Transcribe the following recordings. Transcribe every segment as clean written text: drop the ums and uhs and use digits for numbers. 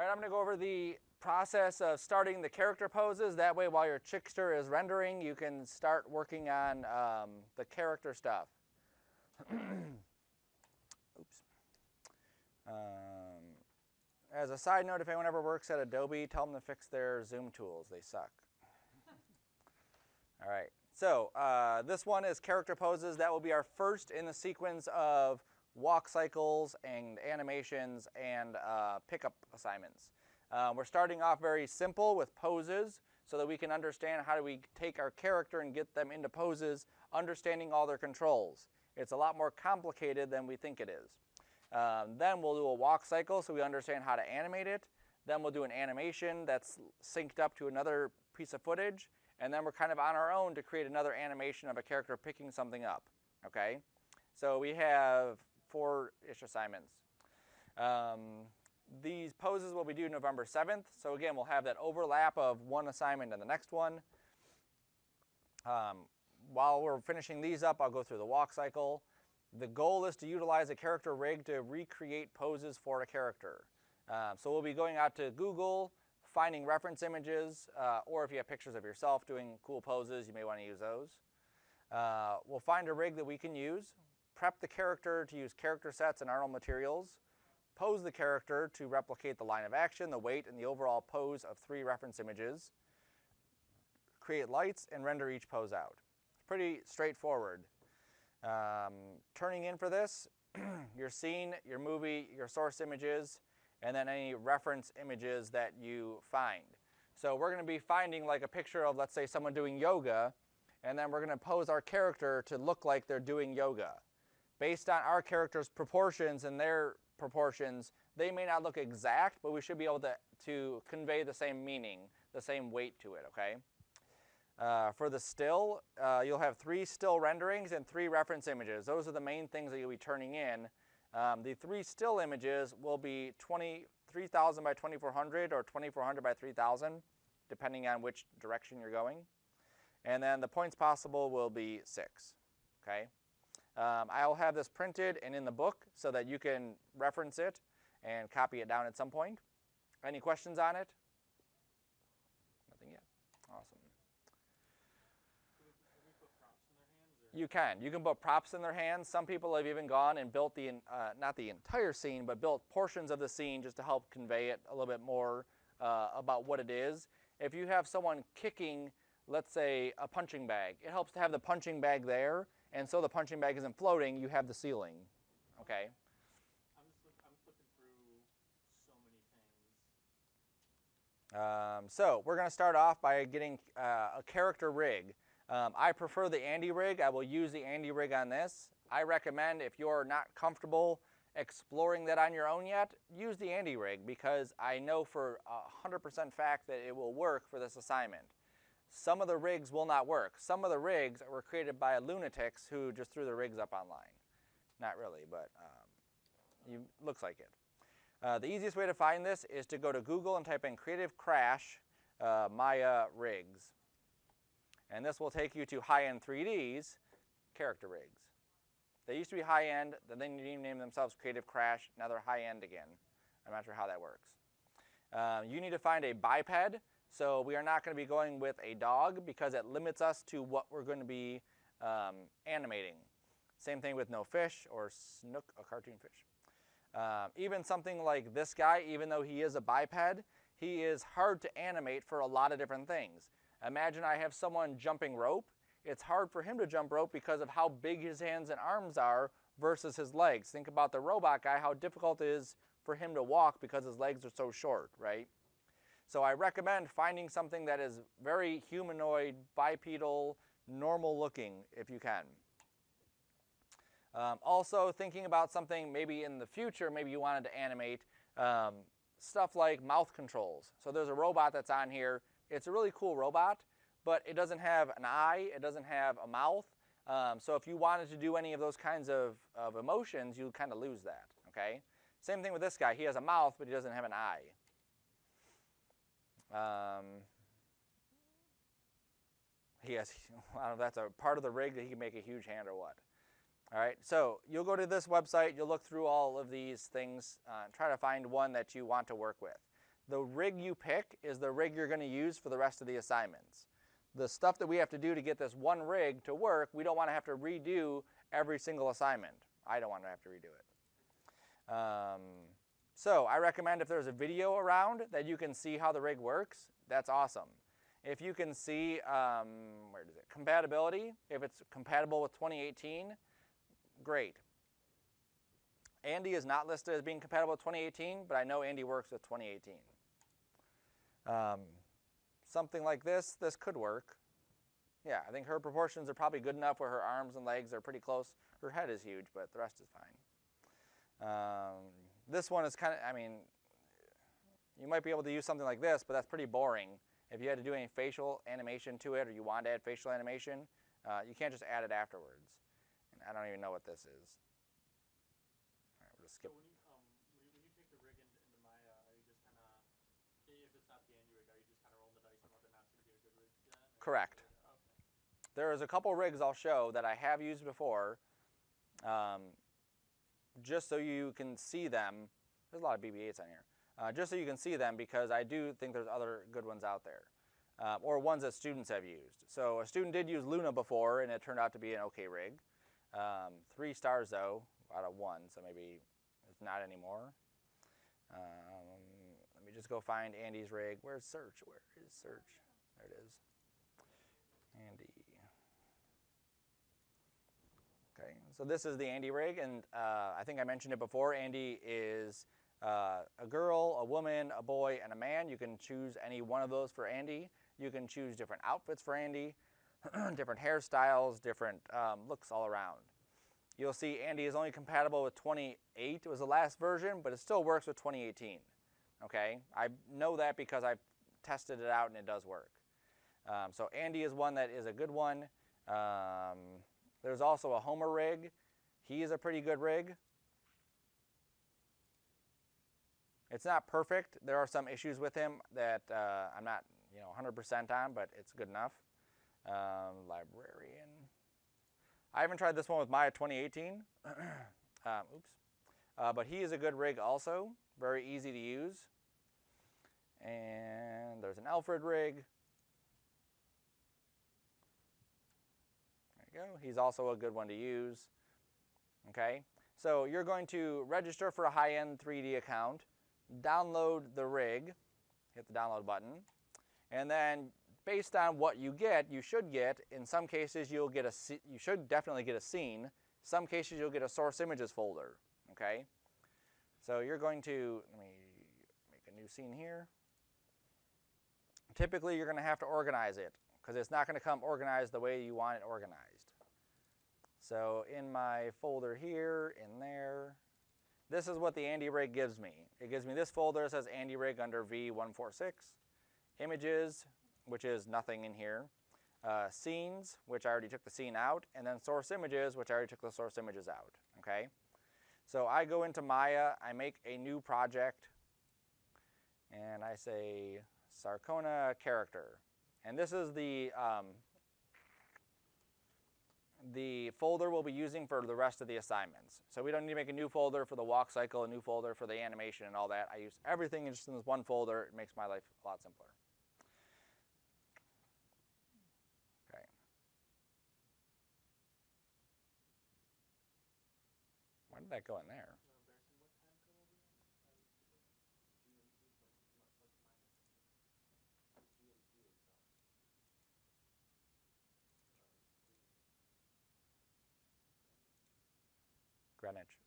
All right, I'm going to go over the process of starting the character poses. That way, while your Chickster is rendering, you can start working on the character stuff. Oops. As a side note, if anyone ever works at Adobe, tell them to fix their Zoom tools. They suck. All right. So this one is character poses. That will be our first in the sequence of walk cycles and animations and pickup assignments. We're starting off very simple with poses so that we can understand how do we take our character and get them into poses, understanding all their controls. It's a lot more complicated than we think it is. Then we'll do a walk cycle so we understand how to animate it. Then we'll do an animation that's synced up to another piece of footage. And then we're kind of on our own to create another animation of a character picking something up. Okay? So we have 4-ish assignments. These poses will be due November 7th. So again, we'll have that overlap of one assignment and the next one. While we're finishing these up, I'll go through the walk cycle. The goal is to utilize a character rig to recreate poses for a character. So we'll be going out to Google, finding reference images, or if you have pictures of yourself doing cool poses, you may want to use those. We'll find a rig that we can use, prep the character to use character sets and Arnold materials, pose the character to replicate the line of action, the weight, and the overall pose of 3 reference images, create lights, and render each pose out. It's pretty straightforward. Turning in for this, your scene, your movie, your source images, and then any reference images that you find. So we're going to be finding like a picture of, let's say, someone doing yoga, and then we're going to pose our character to look like they're doing yoga. Based on our character's proportions and their proportions, they may not look exact, but we should be able to convey the same meaning, the same weight to it, okay? For the still, you'll have 3 still renderings and 3 reference images. Those are the main things that you'll be turning in. The 3 still images will be 3000 by 2400 or 2400 by 3000, depending on which direction you're going. And then the points possible will be 6. Okay. I'll have this printed and in the book so that you can reference it and copy it down at some point. Any questions on it? Nothing yet. Awesome. You can put props in their hands. Some people have even gone and built the, not the entire scene, but built portions of the scene just to help convey it a little bit more about what it is. If you have someone kicking, let's say, a punching bag, it helps to have the punching bag there, and so the punching bag isn't floating, you have the ceiling, okay? I'm flipping through so many things. So we're going to start off by getting a character rig. I prefer the Andy rig. I will use the Andy rig on this. I recommend if you're not comfortable exploring that on your own yet, use the Andy rig because I know for 100% fact that it will work for this assignment. Some of the rigs will not work. Some of the rigs were created by lunatics who just threw the rigs up online. Not really, but looks like it. The easiest way to find this is to go to Google and type in Creative Crash Maya rigs. And this will take you to high-end 3D's character rigs. They used to be high-end, then they named themselves Creative Crash, now they're high-end again. I'm not sure how that works. You need to find a biped, so we are not going to be going with a dog because it limits us to what we're going to be animating. Same thing with no fish or snook, a cartoon fish. Even something like this guy, even though he is a biped, he is hard to animate for a lot of different things. Imagine I have someone jumping rope. It's hard for him to jump rope because of how big his hands and arms are versus his legs. Think about the robot guy, how difficult it is for him to walk because his legs are so short, right? So I recommend finding something that is very humanoid, bipedal, normal looking if you can. Also thinking about something maybe in the future, maybe you wanted to animate stuff like mouth controls. So there's a robot that's on here. It's a really cool robot, but it doesn't have an eye, it doesn't have a mouth. So if you wanted to do any of those kinds of emotions, you kind of lose that, okay? Same thing with this guy. He has a mouth, but he doesn't have an eye. He has, I don't know if that's a part of the rig that he can make a huge hand or what. All right, so you'll go to this website, you'll look through all of these things, try to find one that you want to work with. the rig you pick is the rig you're going to use for the rest of the assignments. The stuff that we have to do to get this one rig to work, we don't want to have to redo every single assignment. I don't want to have to redo it. So I recommend if there's a video around that you can see how the rig works, that's awesome. If you can see, where is it? Compatibility, if it's compatible with 2018, great. Andy is not listed as being compatible with 2018, but I know Andy works with 2018. Something like this could work. Yeah, I think her proportions are probably good enough where her arms and legs are pretty close. Her head is huge, but the rest is fine. This one is kind of, I mean, you might be able to use something like this, but that's pretty boring. If you had to do any facial animation to it, or you want to add facial animation, you can't just add it afterwards. And I don't even know what this is. All right, we'll just skip. So when you take the rig into Maya, are you just kind of, if it's not the Andy rig, are you just kind of rolling the dice on whether or not it's going to be a good rig then? Correct. Okay. There is a couple rigs I'll show that I have used before, just so you can see them. There's a lot of BB-8s on here. Just so you can see them, because I do think there's other good ones out there, or ones that students have used. So a student did use Luna before, and it turned out to be an okay rig. 3 stars though, out of 1, so maybe it's not anymore. Let me just go find Andy's rig. Where's search? Where is search? There it is. Andy. Okay, so this is the Andy rig, and I think I mentioned it before. Andy is a girl, a woman, a boy, and a man. You can choose any one of those for Andy. You can choose different outfits for Andy, different hairstyles, different looks all around. You'll see Andy is only compatible with 28. It was the last version, but it still works with 2018. Okay, I know that because I've tested it out and it does work. So Andy is one that is a good one. There's also a Homer rig. He is a pretty good rig. It's not perfect. There are some issues with him that I'm not, 100% on, but it's good enough. Librarian. I haven't tried this one with Maya 2018. But he is a good rig also. Very easy to use. And there's an Alfred rig. There you go. He's also a good one to use. Okay. So you're going to register for a high-end 3D account. Download the rig, hit the download button, and then based on what you get, you should get, in some cases you should definitely get a scene. Some cases you'll get a source images folder, okay? So you're going to, let me make a new scene here. Typically you're going to have to organize it because it's not going to come organized the way you want it organized. So in my folder here, in there, this is what the Andy rig gives me. It gives me this folder that says Andy rig under V146, images, which is nothing in here, scenes, which I already took the scene out, and then source images, which I already took the source images out, okay? So I go into Maya, I make a new project, and I say Sarcona character. And this is the folder we'll be using for the rest of the assignments. So we don't need to make a new folder for the walk cycle, a new folder for the animation and all that. I use everything just in this one folder. It makes my life a lot simpler. Okay. Why did that go in there? Greenwich.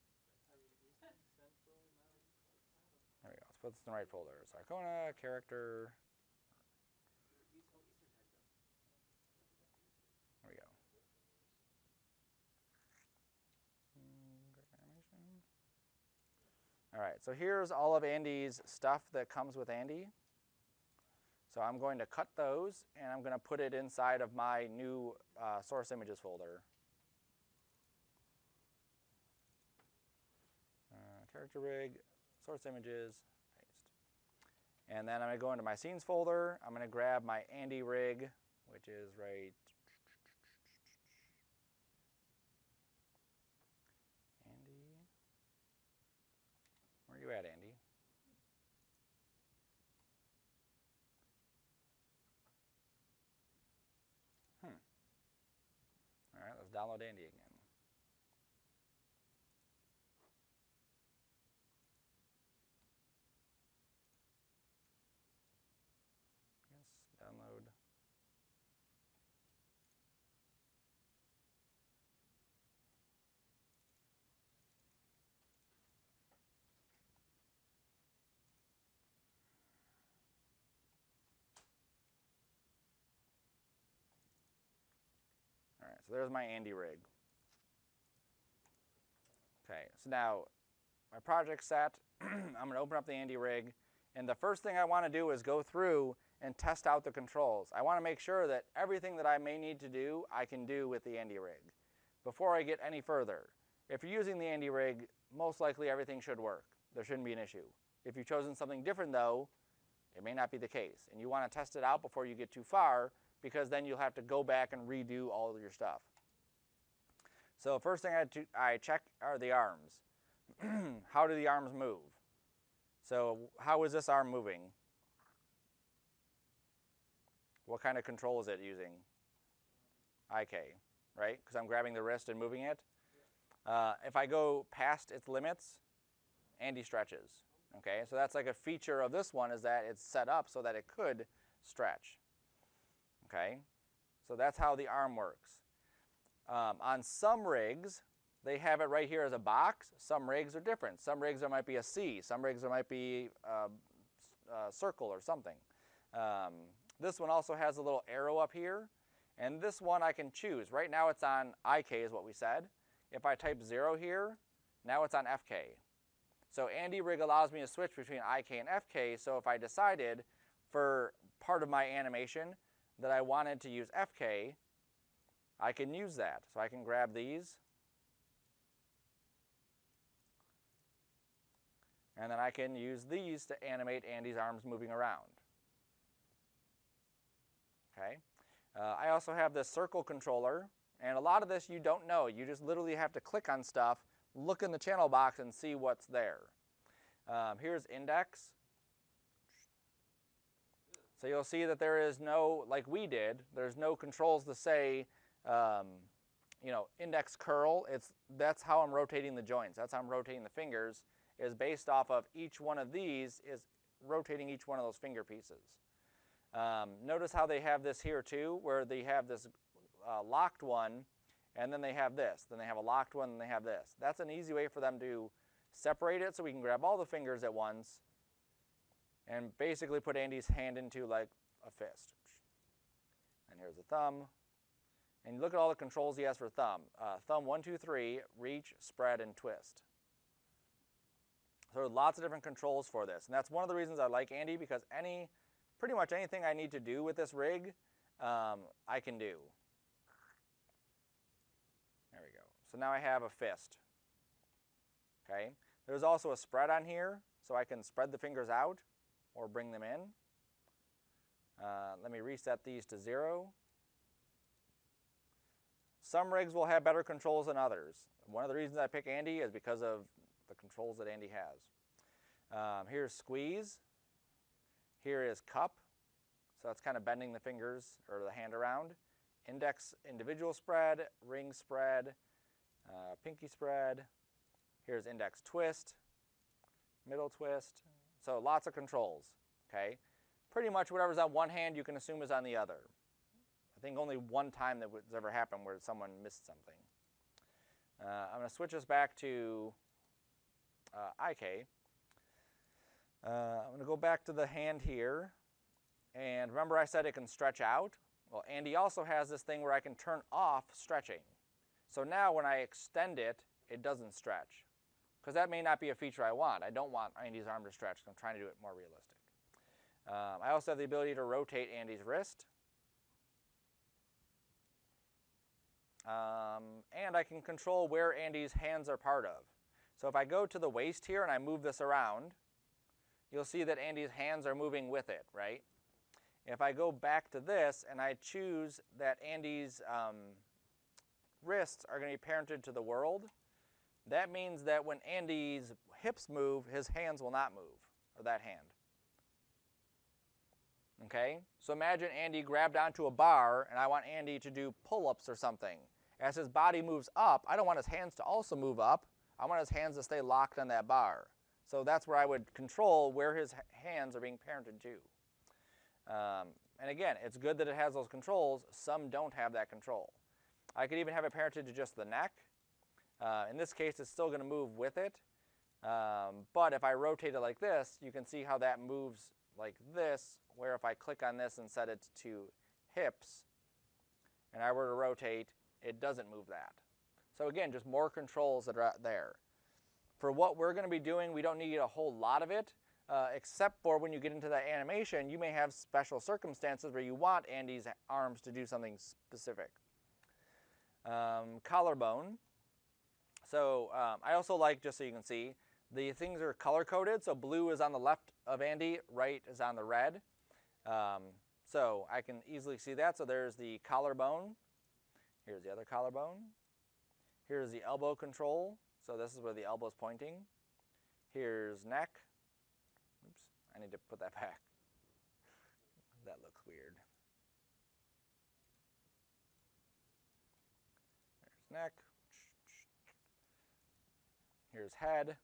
There we go. Let's put this in the right folder. Sarcona, character. There we go. All right, so here's all of Andy's stuff that comes with Andy. So I'm going to cut those, and I'm going to put it inside of my new source images folder. Character rig, source images, paste. And then I'm going to go into my scenes folder. I'm going to grab my Andy rig, which is right. Andy. Where are you at, Andy? download Andy again. Yes, download. All right, so there's my Andy rig. Okay, so now my project's set. I'm going to open up the Andy rig, and the first thing I want to do is go through and test out the controls. I want to make sure that everything that I may need to do, I can do with the Andy rig before I get any further. If you're using the Andy rig, most likely everything should work. There shouldn't be an issue. If you've chosen something different though, it may not be the case, and you want to test it out before you get too far, because then you'll have to go back and redo all of your stuff. So first thing I check are the arms. How do the arms move? So how is this arm moving? What kind of control is it using? IK, right? Because I'm grabbing the wrist and moving it. If I go past its limits, Andy stretches. Okay, so that's like a feature of this one, is that it's set up so that it could stretch. Okay, so that's how the arm works. On some rigs, they have it right here as a box. Some rigs are different. Some rigs there might be a C. Some rigs there might be a circle or something. This one also has a little arrow up here, and this one I can choose. Right now it's on IK is what we said. If I type 0 here, now it's on FK. So Andy rig allows me to switch between IK and FK, so if I decided for part of my animation that I wanted to use FK, I can use that. So I can grab these, and then I can use these to animate Andy's arms moving around. Okay. I also have this circle controller, and a lot of this you don't know. You just literally have to click on stuff, look in the channel box, and see what's there. Here's index. So you'll see that there is no, like we did, there's no controls to say, index curl. That's how I'm rotating the joints. That's how I'm rotating the fingers, is based off of each one of these is rotating each one of those finger pieces. Notice how they have this here too, where they have this locked one, and then they have this. Then they have a locked one, and they have this. That's an easy way for them to separate it, so we can grab all the fingers at once and basically put Andy's hand into like a fist. And here's the thumb. And look at all the controls he has for thumb. Thumb 1, 2, 3, reach, spread, and twist. So there are lots of different controls for this. And that's one of the reasons I like Andy, because pretty much anything I need to do with this rig, I can do. There we go. So now I have a fist. Okay. There's also a spread on here, so I can spread the fingers out or bring them in. Let me reset these to 0. Some rigs will have better controls than others. One of the reasons I pick Andy is because of the controls that Andy has. Here's squeeze. Here is cup. So that's kind of bending the fingers or the hand around. Index individual spread, ring spread, pinky spread. Here's index twist, middle twist. So lots of controls. Okay. Pretty much whatever's on one hand you can assume is on the other. I think only one time that has ever happened where someone missed something. I'm going to switch us back to IK. I'm going to go back to the hand here. And remember I said it can stretch out? Well, Andy also has this thing where I can turn off stretching. So now when I extend it, it doesn't stretch. Because that may not be a feature I want. I don't want Andy's arm to stretch. I'm trying to do it more realistic. I also have the ability to rotate Andy's wrist. And I can control where Andy's hands are part of. So if I go to the waist here and I move this around, you'll see that Andy's hands are moving with it, right? If I go back to this and I choose that Andy's wrists are going to be parented to the world, that means that when Andy's hips move, his hands will not move, or that hand. Okay? So imagine Andy grabbed onto a bar and I want Andy to do pull-ups or something. As his body moves up, I don't want his hands to also move up. I want his hands to stay locked on that bar. So that's where I would control where his hands are being parented to. And again, it's good that it has those controls. Some don't have that control. I could even have it parented to just the neck. In this case, it's still going to move with it. But if I rotate it like this, you can see how that moves like this, where if I click on this and set it to hips, and I were to rotate, it doesn't move that. So again, just more controls that are there. For what we're going to be doing, we don't need a whole lot of it, except for when you get into that animation, you may have special circumstances where you want Andy's arms to do something specific. Collarbone. So I also like, just so you can see, the things are color-coded. So blue is on the left of Andy, right is on the red. So I can easily see that. So there's the collarbone. Here's the other collarbone. Here's the elbow control. So this is where the elbow is pointing. Here's neck. Oops, I need to put that back. That looks weird. There's neck. Here's head,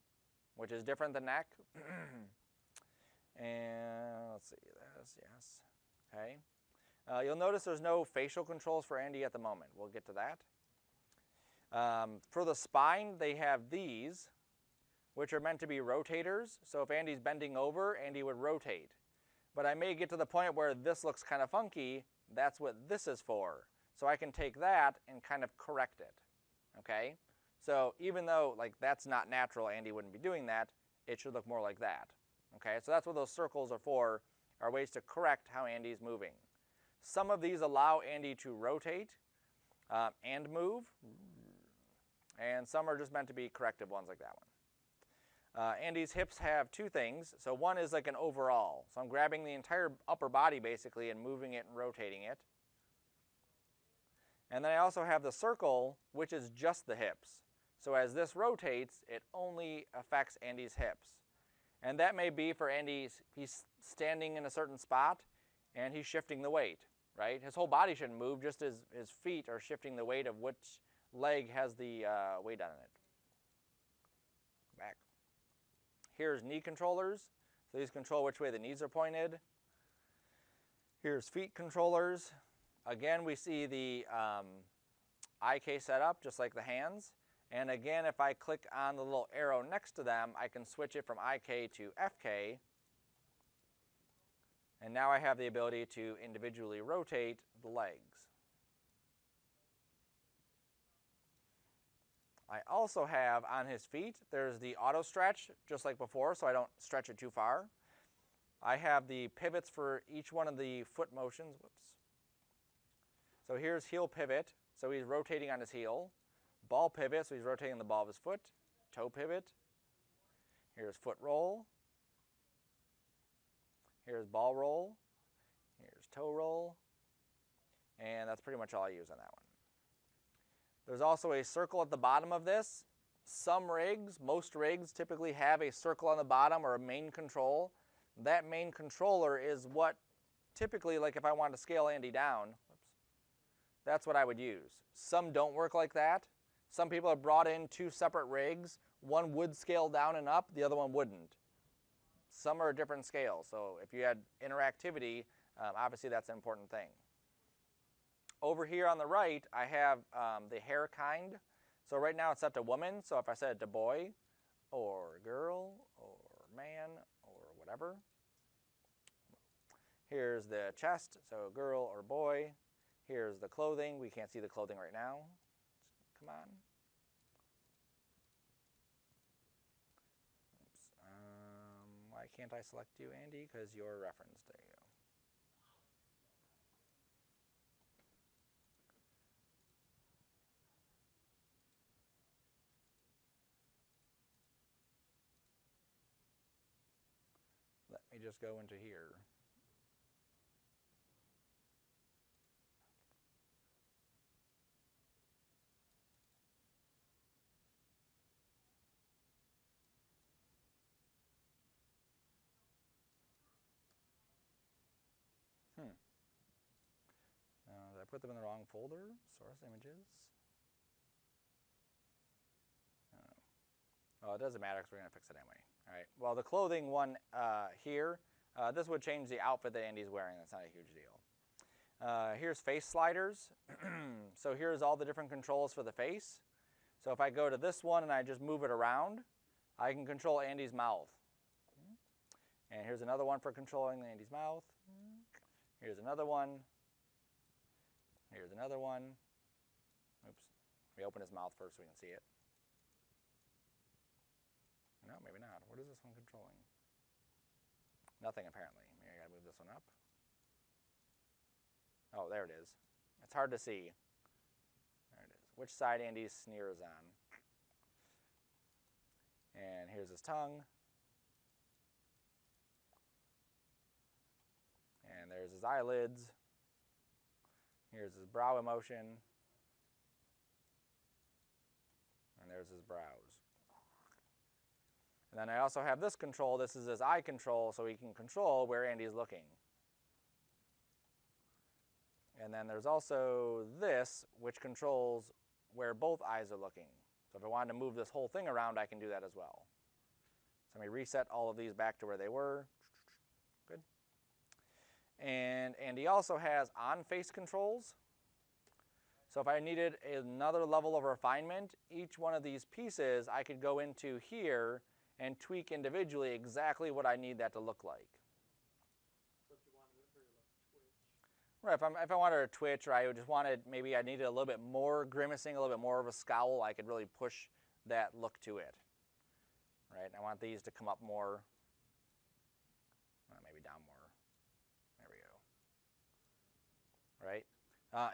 which is different than neck. And let's see, this, yes. Okay. You'll notice there's no facial controls for Andy at the moment. We'll get to that. For the spine, they have these, which are meant to be rotators. So if Andy's bending over, Andy would rotate. But I may get to the point where this looks kind of funky. That's what this is for. So I can take that and kind of correct it. Okay? So even though like that's not natural, Andy wouldn't be doing that, it should look more like that. Okay? So that's what those circles are for, are ways to correct how Andy's moving. Some of these allow Andy to rotate and move. And some are just meant to be corrective ones like that one. Andy's hips have two things. So one is like an overall. So I'm grabbing the entire upper body basically and moving it and rotating it. And then I also have the circle, which is just the hips. So as this rotates, it only affects Andy's hips. And that may be for Andy's, he's standing in a certain spot and he's shifting the weight, right? His whole body shouldn't move, just his feet are shifting the weight of which leg has the weight on it. Back. Here's knee controllers. So these control which way the knees are pointed. Here's feet controllers. Again, we see the IK setup, just like the hands. And again, if I click on the little arrow next to them, I can switch it from IK to FK. And now I have the ability to individually rotate the legs. I also have on his feet, there's the auto stretch, just like before, so I don't stretch it too far. I have the pivots for each one of the foot motions. Whoops. So here's heel pivot, so he's rotating on his heel. Ball pivot, so he's rotating the ball of his foot. Toe pivot. Here's foot roll. Here's ball roll. Here's toe roll. And that's pretty much all I use on that one. There's also a circle at the bottom of this. Some rigs, most rigs, typically have a circle on the bottom or a main control. That main controller is what typically, like if I wanted to scale Andy down, that's what I would use. Some don't work like that. Some people have brought in two separate rigs. One would scale down and up, the other one wouldn't. Some are a different scale, so if you had interactivity, obviously that's an important thing. Over here on the right, I have the hair kind. So right now it's set to woman, so if I set it to boy, or girl, or man, or whatever. Here's the chest, so girl or boy. Here's the clothing. We can't see the clothing right now. Come on. Oops. Why can't I select you, Andy? Because you're referenced. There you go. Let me just go into here. Did I put them in the wrong folder? Source images. Well, it doesn't matter because we're going to fix it anyway. All right. Well, the clothing one here, this would change the outfit that Andy's wearing. That's not a huge deal. Here's face sliders. So here's all the different controls for the face. So if I go to this one and I just move it around, I can control Andy's mouth. And here's another one for controlling Andy's mouth. Here's another one. Here's another one. Oops. We open his mouth first so we can see it. No, maybe not. What is this one controlling? Nothing, apparently. Maybe I gotta move this one up. Oh, there it is. It's hard to see. There it is. Which side Andy's sneer is on. And here's his tongue. And there's his eyelids. Here's his brow emotion. And there's his brows. And then I also have this control. This is his eye control, so he can control where Andy's looking. And then there's also this, which controls where both eyes are looking. So if I wanted to move this whole thing around, I can do that as well. So let me reset all of these back to where they were. Good. And Andy also has on-face controls. So if I needed another level of refinement, each one of these pieces I could go into here and tweak individually exactly what I need that to look like. So if you wanted it for like Twitch. Right, if I wanted a twitch, or I just wanted, maybe I needed a little bit more grimacing, a little bit more of a scowl, I could really push that look to it. Right, I want these to come up more, maybe down more. There we go. Right,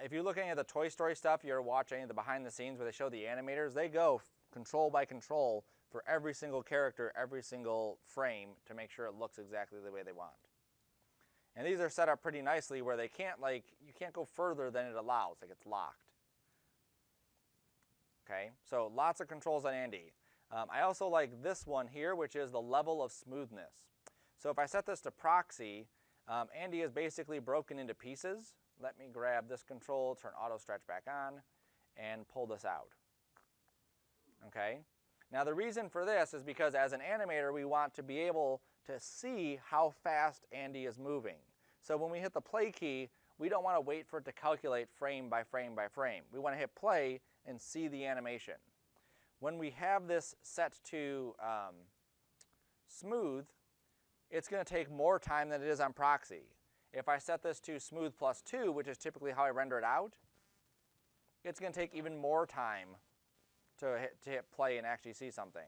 if you're looking at the Toy Story stuff, you're watching the behind the scenes where they show the animators, they go control by control for every single character, every single frame to make sure it looks exactly the way they want. And these are set up pretty nicely where they can't, you can't go further than it allows, like it's locked. Okay, so lots of controls on Andy. I also like this one here, which is the level of smoothness. So if I set this to proxy, Andy is basically broken into pieces. Let me grab this control, turn auto stretch back on, and pull this out. Okay. Now the reason for this is because as an animator, we want to be able to see how fast Andy is moving. So when we hit the play key, we don't want to wait for it to calculate frame by frame by frame. We want to hit play and see the animation. When we have this set to smooth, it's going to take more time than it is on proxy. If I set this to smooth +2, which is typically how I render it out, it's going to take even more time to hit play and actually see something.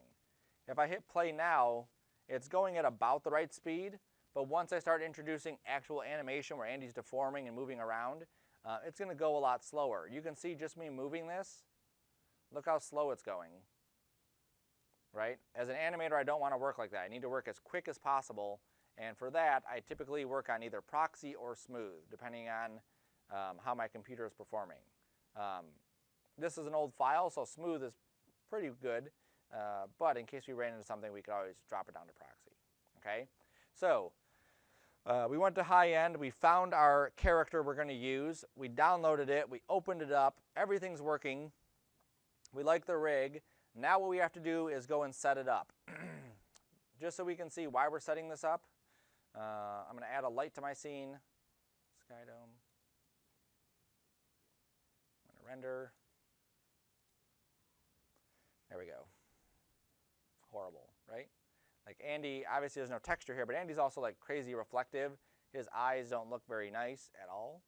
If I hit play now, it's going at about the right speed, but once I start introducing actual animation where Andy's deforming and moving around, it's going to go a lot slower. You can see just me moving this. Look how slow it's going. Right? As an animator, I don't want to work like that. I need to work as quick as possible, and for that, I typically work on either proxy or smooth, depending on how my computer is performing. This is an old file, so smooth is pretty good, but in case we ran into something, we could always drop it down to proxy. Okay? So we went to high end, we found our character we're going to use, we downloaded it, we opened it up, everything's working, we like the rig. Now what we have to do is go and set it up. Just so we can see why we're setting this up, I'm going to add a light to my scene, Skydome, I'm going to render. There we go. Horrible, right? Like Andy, obviously there's no texture here, but Andy's also like crazy reflective. His eyes don't look very nice at all.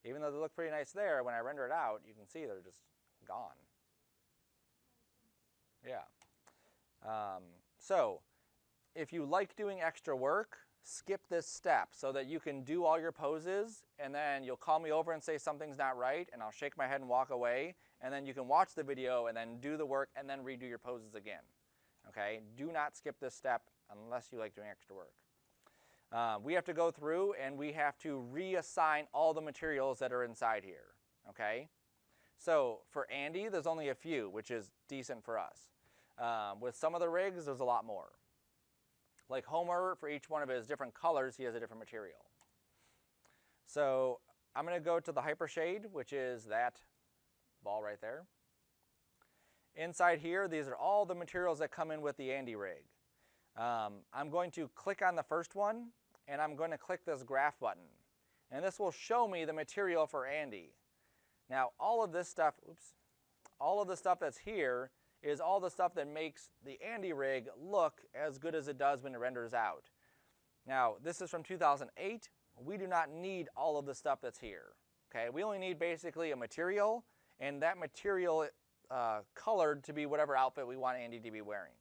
Even though they look pretty nice there, when I render it out, you can see they're just gone. Yeah. So if you like doing extra work, skip this step so that you can do all your poses, and then you'll call me over and say something's not right, and I'll shake my head and walk away, and then you can watch the video and then do the work and then redo your poses again. Okay? Do not skip this step unless you like doing extra work. We have to go through and we have to reassign all the materials that are inside here. Okay? So for Andy, there's only a few, which is decent for us. With some of the rigs, there's a lot more. Like Homer, for each one of his different colors, he has a different material. So I'm going to go to the Hypershade, which is that ball right there. Inside here, these are all the materials that come in with the Andy rig. I'm going to click on the first one, and I'm going to click this graph button. And this will show me the material for Andy. Now, all of this stuff, all of the stuff that's here is all the stuff that makes the Andy rig look as good as it does when it renders out. Now, this is from 2008. We do not need all of the stuff that's here. Okay, we only need basically a material, and that material colored to be whatever outfit we want Andy to be wearing.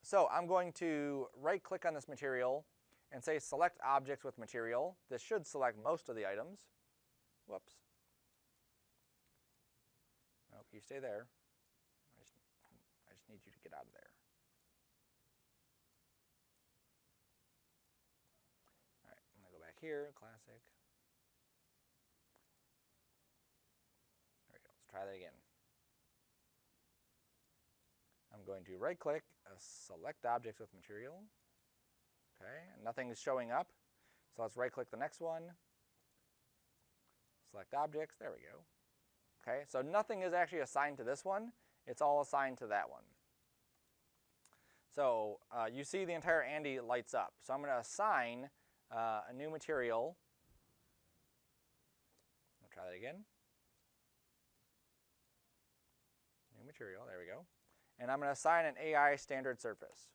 So I'm going to right click on this material and say select objects with material. This should select most of the items. Whoops. Nope, you stay there. I just need you to get out of there. All right, I'm going to go back here, classic. There we go, let's try that again. I'm going to right click, select objects with material. Okay, and nothing is showing up. So let's right click the next one. Select objects, there we go. Okay, so nothing is actually assigned to this one. It's all assigned to that one. So you see the entire Andy lights up. So I'm going to assign a new material. I'll try that again. New material, there we go. And I'm going to assign an AI standard surface.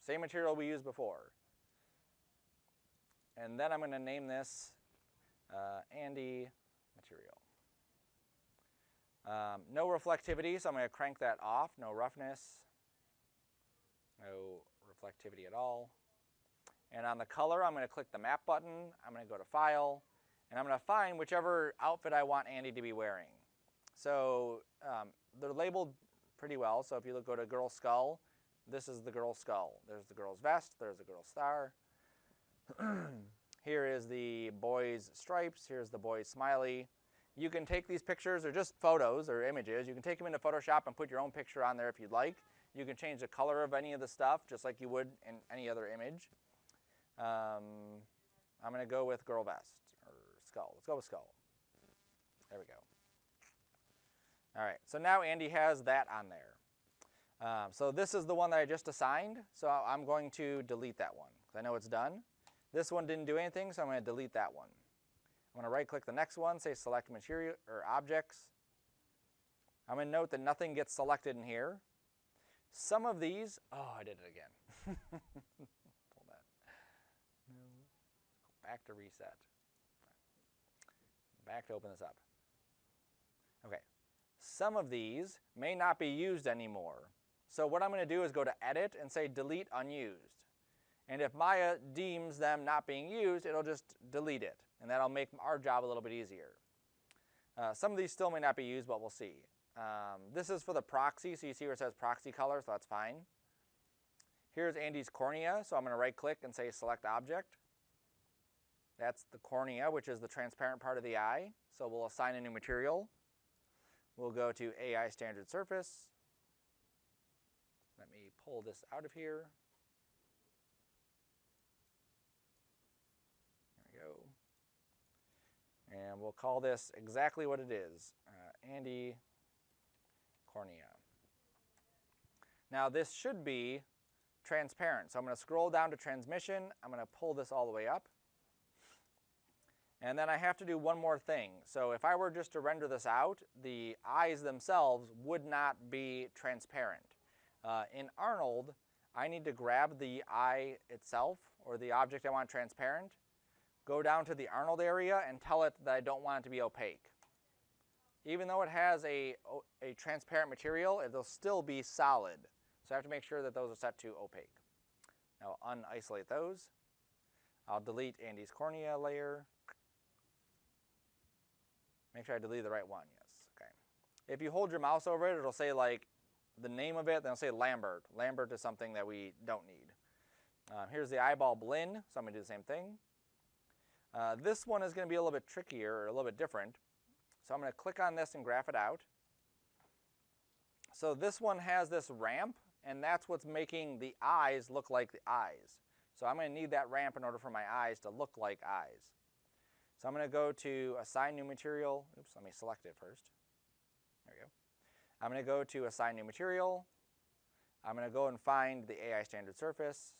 Same material we used before. And then I'm going to name this Andy material. No reflectivity, so I'm going to crank that off. No roughness. No reflectivity at all. And on the color, I'm going to click the map button. I'm going to go to File. And I'm going to find whichever outfit I want Andy to be wearing. So they're labeled pretty well. So if you go to girl skull, this is the girl skull. There's the girl's vest. There's the girl's star. Here is the boy's stripes. Here's the boy's smiley. You can take these pictures, or just photos or images. You can take them into Photoshop and put your own picture on there if you'd like. You can change the color of any of the stuff just like you would in any other image. I'm going to go with girl vest or skull. Let's go with skull. There we go. All right, so now Andy has that on there. So this is the one that I just assigned, so I'm going to delete that one because I know it's done. This one didn't do anything, so I'm going to delete that one. I'm going to right-click the next one, say Select Material or Objects. I'm going to note that nothing gets selected in here. Some of these, oh, I did it again. Pull that. No. Back to reset. Back to open this up. Okay. Some of these may not be used anymore. So what I'm going to do is go to Edit and say Delete Unused. And if Maya deems them not being used, it'll just delete it. And that'll make our job a little bit easier. Some of these still may not be used, but we'll see. This is for the proxy, so you see where it says proxy color, so that's fine. Here's Andy's cornea, so I'm going to right-click and say Select Object. That's the cornea, which is the transparent part of the eye. So we'll assign a new material. We'll go to AI Standard Surface. Let me pull this out of here. There we go. And we'll call this exactly what it is, Andy cornea. Now this should be transparent. So I'm going to scroll down to transmission. I'm going to pull this all the way up. And then I have to do one more thing. So if I were just to render this out, the eyes themselves would not be transparent. In Arnold, I need to grab the eye itself, or the object I want transparent, go down to the Arnold area and tell it that I don't want it to be opaque. Even though it has a transparent material, it'll still be solid. So I have to make sure that those are set to opaque. Now unisolate those. I'll delete Andy's cornea layer. Make sure I delete the right one, yes, okay. If you hold your mouse over it, it'll say like the name of it, then it'll say Lambert. Lambert is something that we don't need. Here's the eyeball blend, so I'm going to do the same thing. This one is going to be a little bit trickier, or a little bit different. So I'm going to click on this and graph it out. So this one has this ramp, and that's what's making the eyes look like the eyes. So I'm going to need that ramp in order for my eyes to look like eyes. So I'm going to go to Assign New Material. Oops, let me select it first. There we go. I'm going to go to Assign New Material. I'm going to go and find the AI standard surface.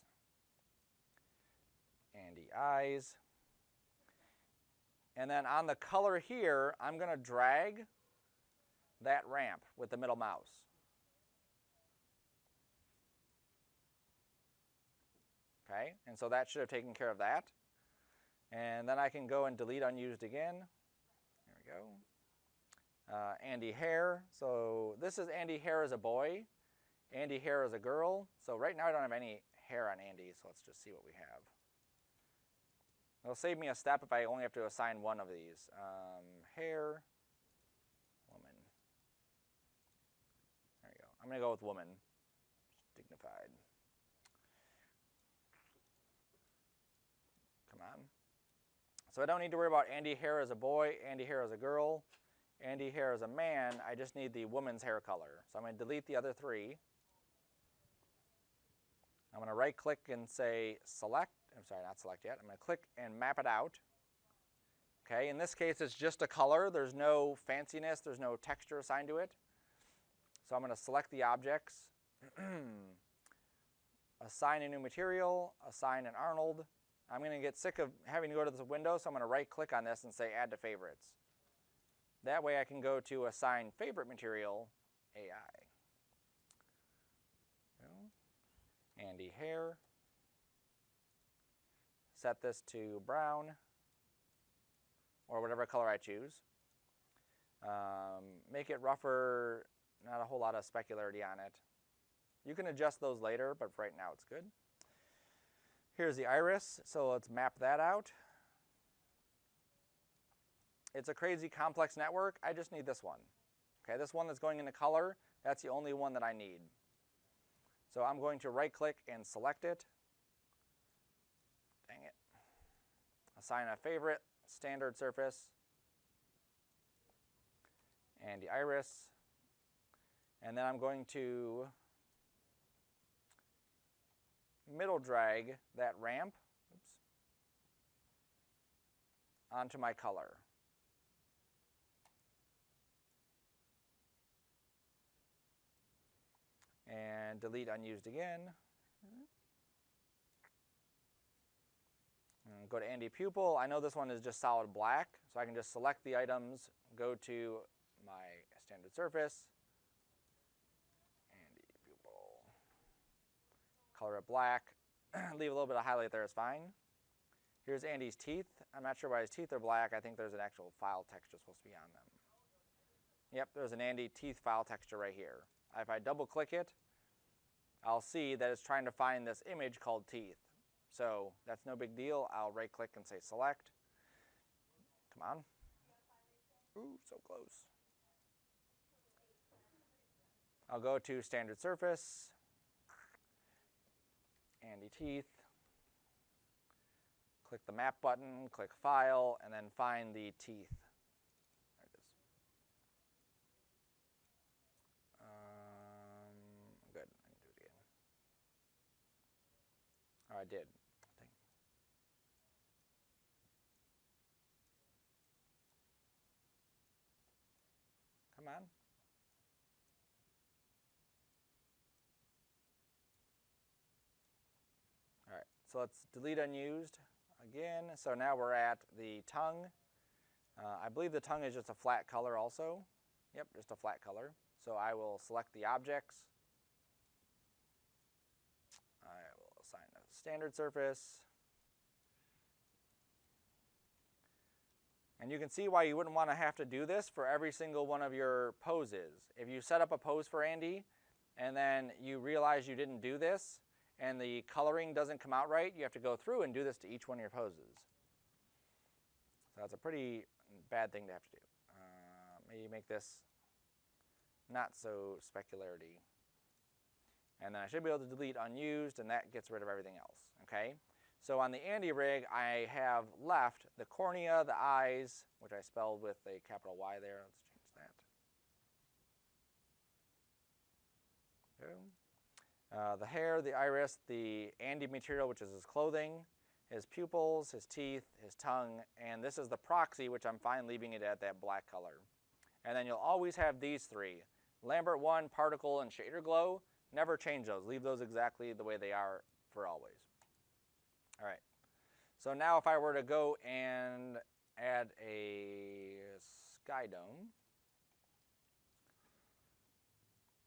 Andy eyes. And then on the color here, I'm going to drag that ramp with the middle mouse. Okay, and so that should have taken care of that. And then I can go and delete unused again. There we go. Andy hair. So this is Andy hair as a boy. Andy hair as a girl. So right now I don't have any hair on Andy, so let's just see what we have. It'll save me a step if I only have to assign one of these. Hair, woman. There you go. I'm going to go with woman. Dignified. Come on. So I don't need to worry about Andy hair as a boy, Andy hair as a girl, Andy hair as a man. I just need the woman's hair color. So I'm going to delete the other three. I'm going to right click and say select. I'm sorry, not select yet. I'm going to click and map it out. Okay, in this case it's just a color. There's no fanciness, there's no texture assigned to it. So I'm going to select the objects, assign a new material, assign an Arnold. I'm going to get sick of having to go to this window, so I'm going to right click on this and say add to favorites. That way I can go to assign favorite material, AI. Andy hair. Set this to brown, or whatever color I choose. Make it rougher, not a whole lot of specularity on it. You can adjust those later, but for right now it's good. Here's the iris, so let's map that out. It's a crazy complex network. I just need this one. Okay, this one that's going into color, that's the only one that I need. So I'm going to right click and select it. Dang it. Assign a favorite, standard surface, and the iris. And then I'm going to middle drag that ramp onto my color. And delete unused again. And go to Andy pupil. I know this one is just solid black, so I can just select the items, go to my standard surface, Andy pupil, color it black, leave a little bit of highlight there is fine. Here's Andy's teeth. I'm not sure why his teeth are black. I think there's an actual file texture supposed to be on them. Yep, there's an Andy teeth file texture right here. If I double click it, I'll see that it's trying to find this image called teeth. So that's no big deal. I'll right click and say select. Come on. Ooh, so close. I'll go to standard surface, Andy teeth, click the map button, click file, and then find the teeth. There it is. Good, I can do it again. Oh, I did. Come on. All right, so let's delete unused again. So now we're at the tongue. I believe the tongue is just a flat color also. Yep, just a flat color. So I will select the objects. I will assign a standard surface. And you can see why you wouldn't want to have to do this for every single one of your poses. If you set up a pose for Andy and then you realize you didn't do this and the coloring doesn't come out right, you have to go through and do this to each one of your poses. So that's a pretty bad thing to have to do. Maybe make this not so specularity. And then I should be able to delete unused, and that gets rid of everything else. Okay? So on the Andy rig, I have left the cornea, the eyes, which I spelled with a capital Y there. Let's change that. Go. The hair, the iris, the Andy material, which is his clothing, his pupils, his teeth, his tongue, and this is the proxy, which I'm fine leaving it at that black color. And then you'll always have these three: Lambert 1, Particle, and Shader Glow. Never change those. Leave those exactly the way they are for always. All right. So now if I were to go and add a sky dome,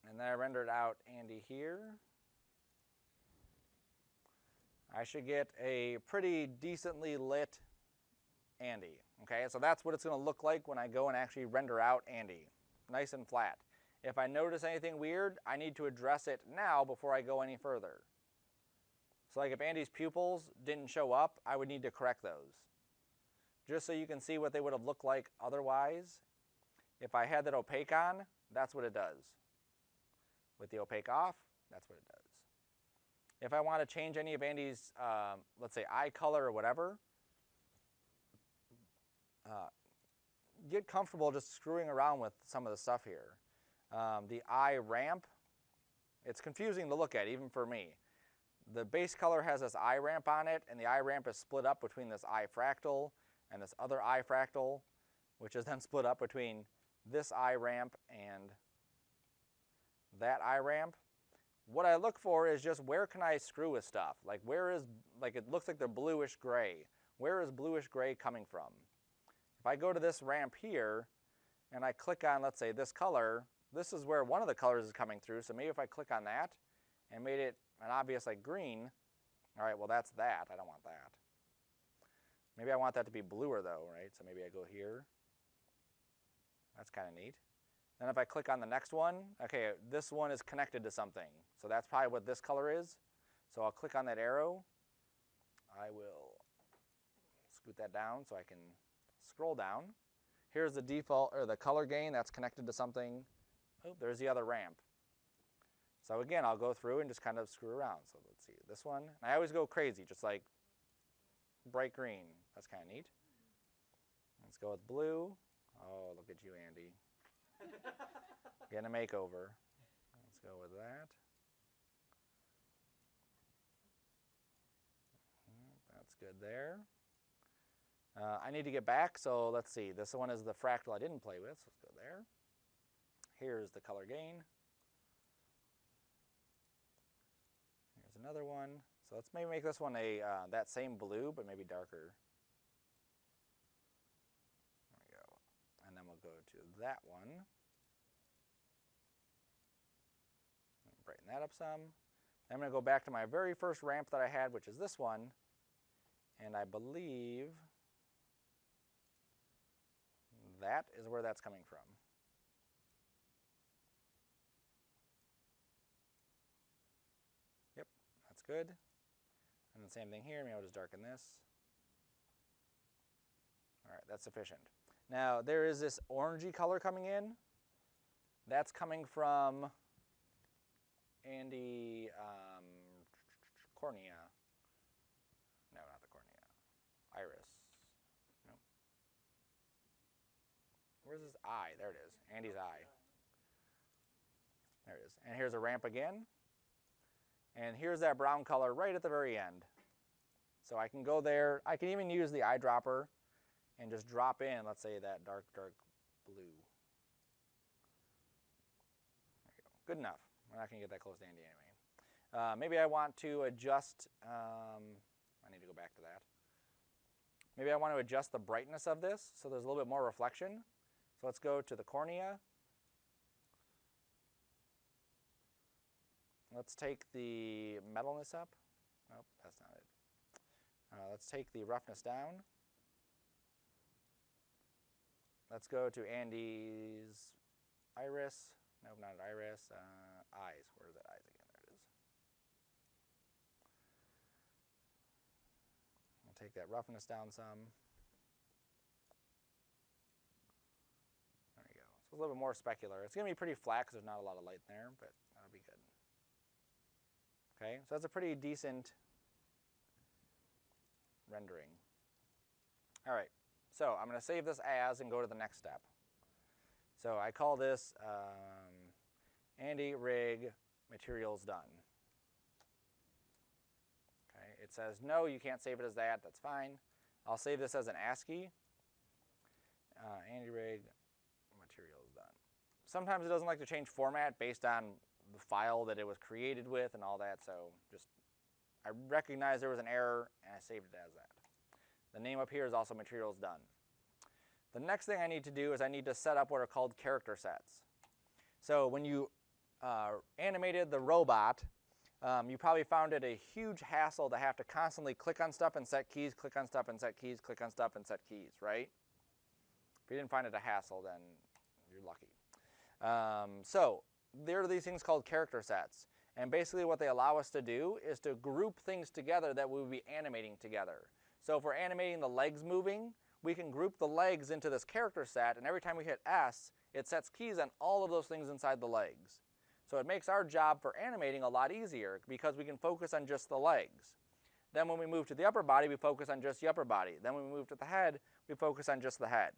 and then I rendered out Andy here, I should get a pretty decently lit Andy. Okay, so that's what it's going to look like when I go and actually render out Andy. Nice and flat. If I notice anything weird, I need to address it now before I go any further. So like if Andy's pupils didn't show up, I would need to correct those. Just so you can see what they would have looked like otherwise. If I had that opaque on, that's what it does. With the opaque off, that's what it does. If I want to change any of Andy's, let's say eye color or whatever, get comfortable just screwing around with some of the stuff here. The eye ramp, it's confusing to look at, even for me. The base color has this eye ramp on it, and the eye ramp is split up between this eye fractal and this other eye fractal, which is then split up between this eye ramp and that eye ramp. What I look for is just where can I screw with stuff? Like where is, like it looks like they're bluish gray. Where is bluish gray coming from? If I go to this ramp here and I click on, let's say, this color, this is where one of the colors is coming through. So maybe if I click on that and made it an obvious like green, all right, well that's that. I don't want that. Maybe I want that to be bluer though, right? So maybe I go here. That's kind of neat. Then if I click on the next one, okay, this one is connected to something. So that's probably what this color is. So I'll click on that arrow. I will scoot that down so I can scroll down. Here's the default, or the color gain that's connected to something. Oh, there's the other ramp. So again, I'll go through and just kind of screw around. So let's see, this one. And I always go crazy, just like bright green. That's kind of neat. Let's go with blue. Oh, look at you, Andy. Getting a makeover. Let's go with that. That's good there. I need to get back, so let's see. This one is the fractal I didn't play with, so let's go there. Here's the color gain. Here's another one. So let's maybe make this one a that same blue, but maybe darker. There we go. And then we'll go to that one. Brighten that up some. I'm going to go back to my very first ramp that I had, which is this one. And I believe that is where that's coming from. Yep, that's good. And the same thing here. Maybe I'll just darken this. All right, that's sufficient. Now, there is this orangey color coming in. That's coming from Andy cornea. No, not the cornea. Iris. Nope. Where's his eye? There it is. Andy's eye. There it is. And here's a ramp again. And here's that brown color right at the very end. So I can go there. I can even use the eyedropper and just drop in, let's say, that dark, dark blue. There you go. Good enough. We're not going to get that close to Andy anyway. Maybe I want to adjust, I need to go back to that. Maybe I want to adjust the brightness of this so there's a little bit more reflection. So let's go to the cornea. Let's take the metalness up. Nope, that's not it. Let's take the roughness down. Let's go to Andy's iris. Nope, not iris. Eyes. Where's that eyes again? There it is. I'll take that roughness down some. There we go. So a little bit more specular. It's going to be pretty flat because there's not a lot of light in there, but that'll be good. Okay, so that's a pretty decent rendering. All right, so I'm going to save this as and go to the next step. So I call this Andy Rig Materials Done. Okay, it says no, you can't save it as that. That's fine. I'll save this as an ASCII. Andy Rig Materials sometimes it doesn't like to change format based on the file that it was created with and all that, so just, I recognized there was an error and I saved it as that. The name up here is also materials done. The next thing I need to do is I need to set up what are called character sets. So when you animated the robot, you probably found it a huge hassle to have to constantly click on stuff and set keys, click on stuff and set keys, click on stuff and set keys, right? If you didn't find it a hassle, then you're lucky. So there are these things called character sets. And basically what they allow us to do is to group things together that we will be animating together. So if we're animating the legs moving, we can group the legs into this character set, and every time we hit S, it sets keys on all of those things inside the legs. So it makes our job for animating a lot easier because we can focus on just the legs. Then when we move to the upper body, we focus on just the upper body. Then when we move to the head, we focus on just the head.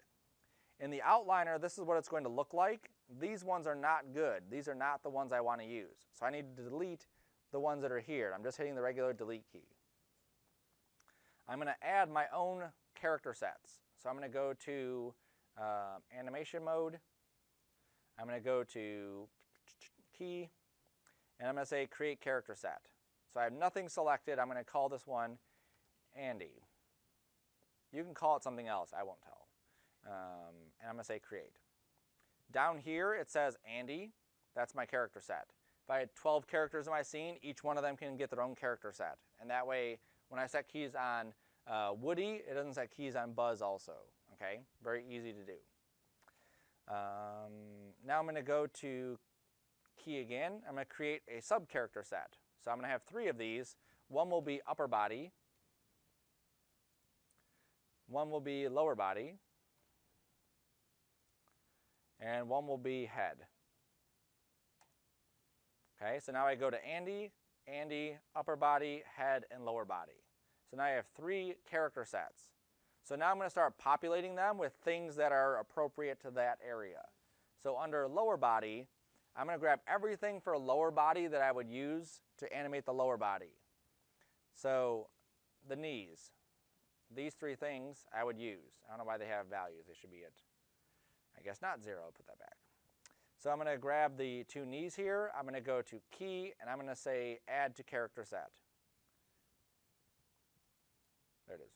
In the outliner, this is what it's going to look like. These ones are not good. These are not the ones I want to use. So I need to delete the ones that are here. I'm just hitting the regular delete key. I'm going to add my own character sets. So I'm going to go to animation mode. I'm going to go to key, and I'm going to say create character set. So I have nothing selected. I'm going to call this one Andy. You can call it something else. I won't tell. And I'm going to say create. Down here it says Andy. That's my character set. If I had 12 characters in my scene, each one of them can get their own character set. And that way, when I set keys on Woody, it doesn't set keys on Buzz also. Okay? Very easy to do. Now I'm going to go to key again. I'm going to create a sub-character set. So I'm going to have 3 of these. One will be upper body. One will be lower body. And one will be head. Okay, so now I go to Andy, Andy, upper body, head, and lower body. So now I have 3 character sets. So now I'm going to start populating them with things that are appropriate to that area. So under lower body, I'm going to grab everything for lower body that I would use to animate the lower body. So the knees, these 3 things I would use. I don't know why they have values. They should be at, I guess not 0. I'll put that back. So I'm going to grab the 2 knees here. I'm going to go to key, and I'm going to say add to character set. There it is.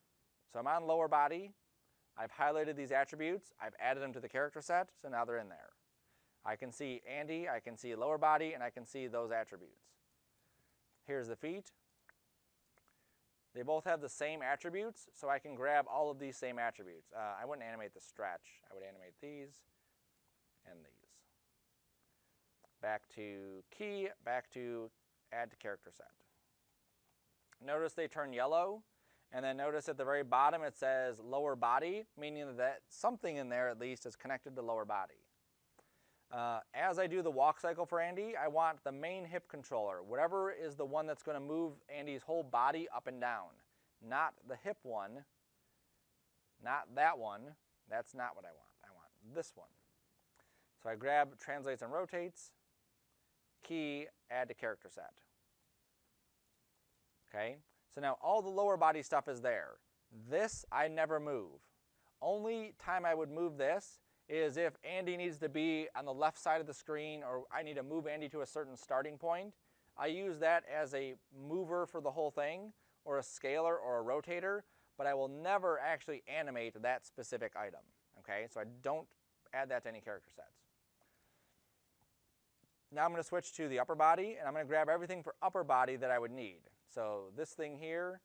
So I'm on lower body. I've highlighted these attributes. I've added them to the character set, so now they're in there. I can see Andy, I can see lower body, and I can see those attributes. Here's the feet. They both have the same attributes, so I can grab all of these same attributes. I wouldn't animate the stretch. I would animate these and these. Back to key, back to add to character set. Notice they turn yellow, and then notice at the very bottom it says lower body, meaning that something in there at least is connected to lower body. As I do the walk cycle for Andy, I want the main hip controller, whatever is the one that's going to move Andy's whole body up and down. Not the hip one, not that one. That's not what I want. I want this one. So I grab translates and rotates, key, add to character set. Okay, so now all the lower body stuff is there. This I never move. Only time I would move this is if Andy needs to be on the left side of the screen, or I need to move Andy to a certain starting point. I use that as a mover for the whole thing, or a scaler or a rotator, but I will never actually animate that specific item. Okay, so I don't add that to any character sets. Now I'm going to switch to the upper body, and I'm going to grab everything for upper body that I would need. So this thing here,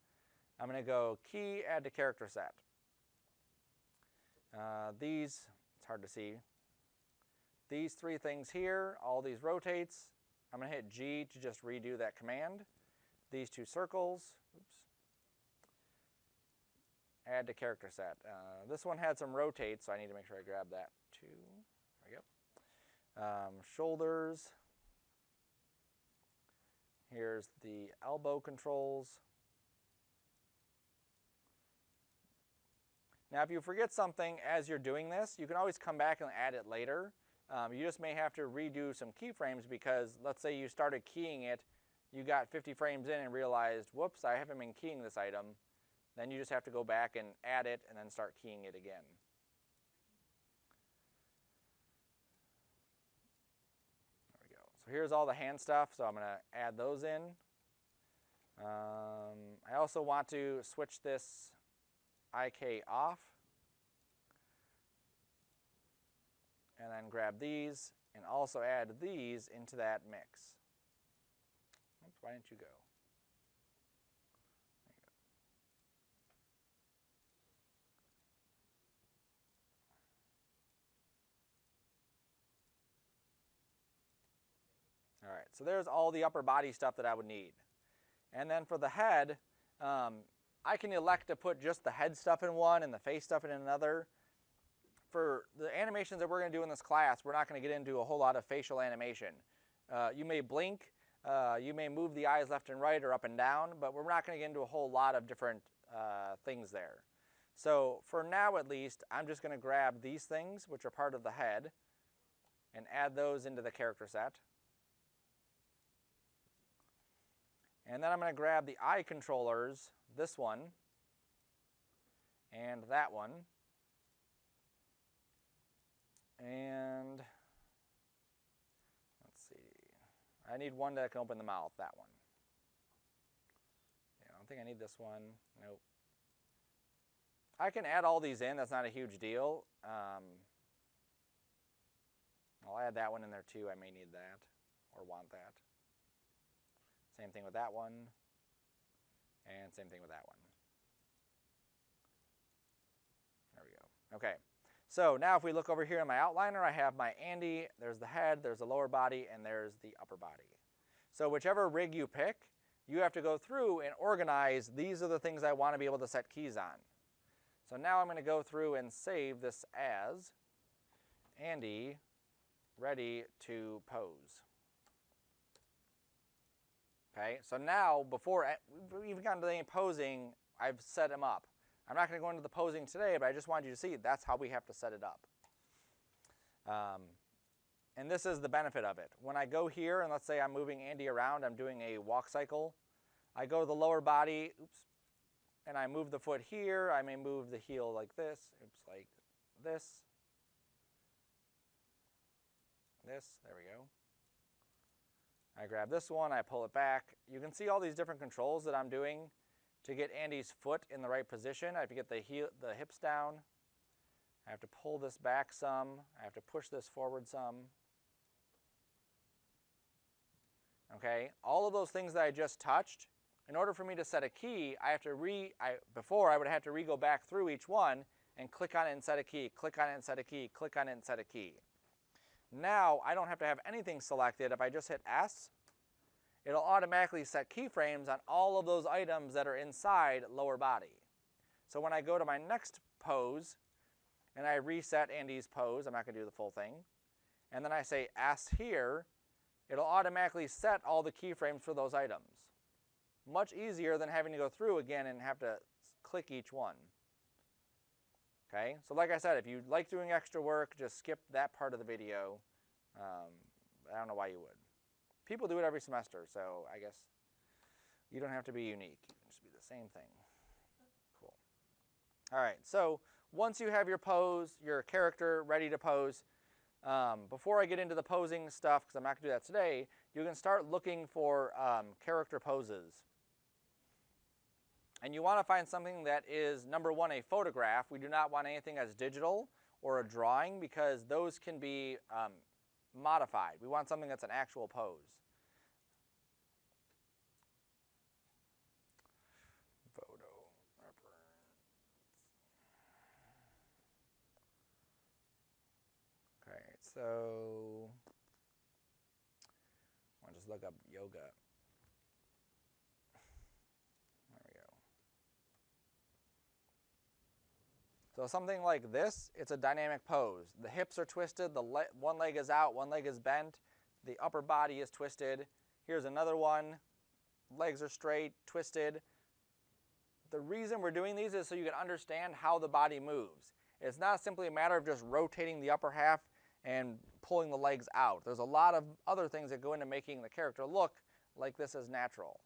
I'm going to go key, add to character set. These, it's hard to see. These 3 things here, all these rotates. I'm going to hit G to just redo that command. These 2 circles, oops. Add to character set. This one had some rotates, so I need to make sure I grab that too. There we go. Shoulders. Here's the elbow controls. Now if you forget something as you're doing this, you can always come back and add it later. You just may have to redo some keyframes because let's say you started keying it, you got 50 frames in and realized, whoops, I haven't been keying this item. Then you just have to go back and add it and then start keying it again. So here's all the hand stuff, so I'm going to add those in. I also want to switch this IK off. And then grab these and also add these into that mix. Oops, why didn't you go? All right, so there's all the upper body stuff that I would need. And then for the head, I can elect to put just the head stuff in one and the face stuff in another. For the animations that we're going to do in this class, we're not going to get into a whole lot of facial animation. You may blink, you may move the eyes left and right or up and down, but we're not going to get into a whole lot of different things there. So for now at least, I'm just going to grab these things, which are part of the head, and add those into the character set. And then I'm going to grab the eye controllers, this one, and that one. And let's see, I need one that can open the mouth, that one. Yeah, I don't think I need this one, nope. I can add all these in, that's not a huge deal. I'll add that one in there too, I may need that, or want that. Same thing with that one, and same thing with that one. There we go, okay. So now if we look over here in my outliner, I have my Andy, there's the head, there's the lower body, and there's the upper body. So whichever rig you pick, you have to go through and organize, these are the things I want to be able to set keys on. So now I'm going to go through and save this as Andy ready to pose. Okay, so now before we've even gotten to any posing, I've set him up. I'm not going to go into the posing today, but I just wanted you to see that's how we have to set it up. And this is the benefit of it. When I go here, and let's say I'm moving Andy around, I'm doing a walk cycle, I go to the lower body, oops, and I move the foot here, I may move the heel like this, oops, like this, there we go. I grab this one, I pull it back. You can see all these different controls that I'm doing to get Andy's foot in the right position. I have to get the hips down. I have to pull this back some. I have to push this forward some. Okay, all of those things that I just touched, in order for me to set a key, I have to before I would have to go back through each one and click on it and set a key, click on it and set a key, click on it and set a key. Now I don't have to have anything selected. If I just hit S, it'll automatically set keyframes on all of those items that are inside lower body. So when I go to my next pose, and I reset Andy's pose, I'm not going to do the full thing, and then I say S here, it'll automatically set all the keyframes for those items. Much easier than having to go through again and have to click each one. Okay, so like I said, if you like doing extra work, just skip that part of the video. I don't know why you would. People do it every semester, so I guess you don't have to be unique. You can just be the same thing. Cool. All right, so once you have your pose, your character ready to pose, before I get into the posing stuff, because I'm not going to do that today, you can start looking for character poses. And you want to find something that is, number one, a photograph. We do not want anything as digital or a drawing because those can be modified. We want something that's an actual pose. Photo reference. Okay, so I'll just look up yoga. So something like this, it's a dynamic pose. The hips are twisted, one leg is out, one leg is bent, the upper body is twisted. Here's another one, legs are straight, twisted. The reason we're doing these is so you can understand how the body moves. It's not simply a matter of just rotating the upper half and pulling the legs out. There's a lot of other things that go into making the character look like this is natural.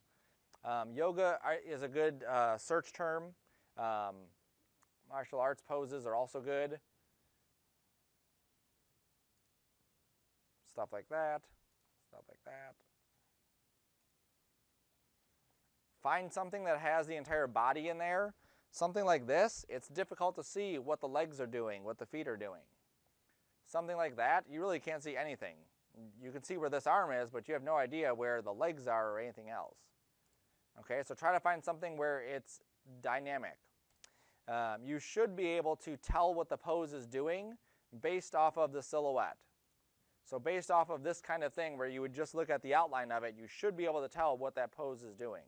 Yoga is a good search term. Martial arts poses are also good. Stuff like that. Stuff like that. Find something that has the entire body in there. Something like this, it's difficult to see what the legs are doing, what the feet are doing. Something like that, you really can't see anything. You can see where this arm is, but you have no idea where the legs are or anything else. Okay, so try to find something where it's dynamic. You should be able to tell what the pose is doing based off of the silhouette. So based off of this kind of thing where you would just look at the outline of it, you should be able to tell what that pose is doing.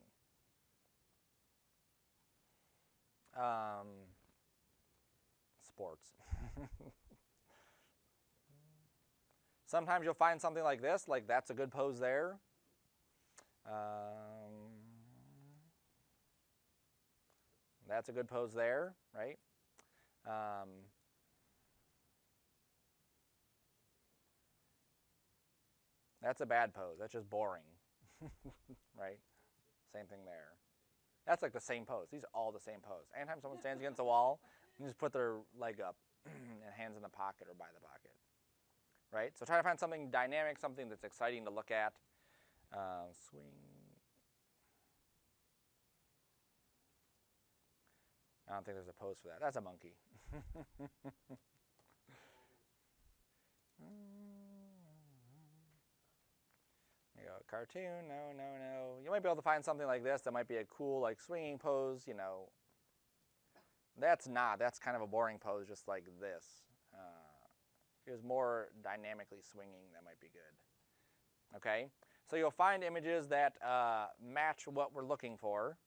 Sports. Sometimes you'll find something like this, like that's a good pose there. That's a good pose there, right? That's a bad pose. That's just boring, right? Same thing there. That's like the same pose. These are all the same pose. Anytime someone stands against the wall, you just put their leg up and hands in the pocket or by the pocket, right? So try to find something dynamic, something that's exciting to look at. Swing. I don't think there's a pose for that. That's a monkey. There you go, cartoon, no, no, no. You might be able to find something like this that might be a cool, like, swinging pose, you know. That's not. That's kind of a boring pose, just like this. Here's more dynamically swinging. That might be good. Okay? So you'll find images that match what we're looking for.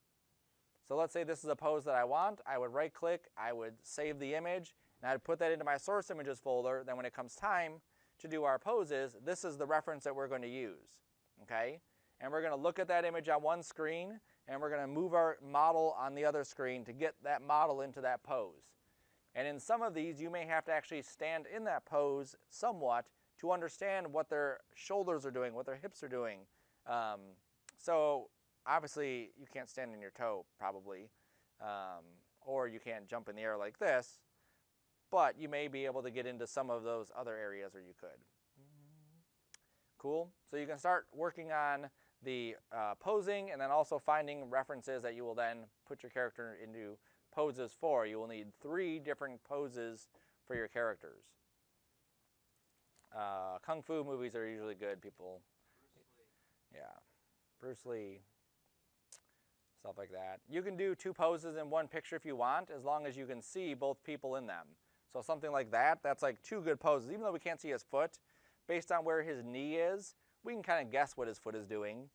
So let's say this is a pose that I want. I would right-click. I would save the image. And I'd put that into my source images folder. Then when it comes time to do our poses, this is the reference that we're going to use. Okay? And we're going to look at that image on one screen, and we're going to move our model on the other screen to get that model into that pose. And in some of these, you may have to actually stand in that pose somewhat to understand what their shoulders are doing, what their hips are doing. So obviously, you can't stand in your toe, probably, or you can't jump in the air like this, but you may be able to get into some of those other areas where you could. Cool. So you can start working on the posing and then also finding references that you will then put your character into poses for. You will need 3 different poses for your characters. Kung Fu movies are usually good. People, yeah, Bruce Lee, stuff like that. You can do 2 poses in one picture if you want, as long as you can see both people in them. So something like that, that's like 2 good poses. Even though we can't see his foot, based on where his knee is, we can kind of guess what his foot is doing.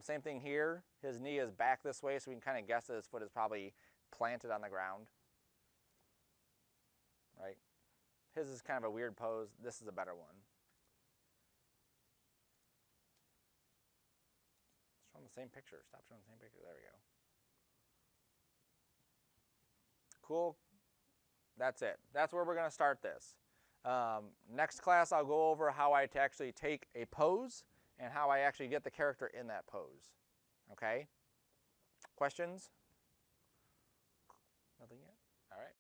Same thing here. His knee is back this way, so we can kind of guess that his foot is probably planted on the ground. Right? His is kind of a weird pose. This is a better one. It's showing the same picture. Stop showing the same picture. There we go. Cool. That's it. That's where we're going to start this. Next class, I'll go over how I actually take a pose and how I actually get the character in that pose. Okay? Questions?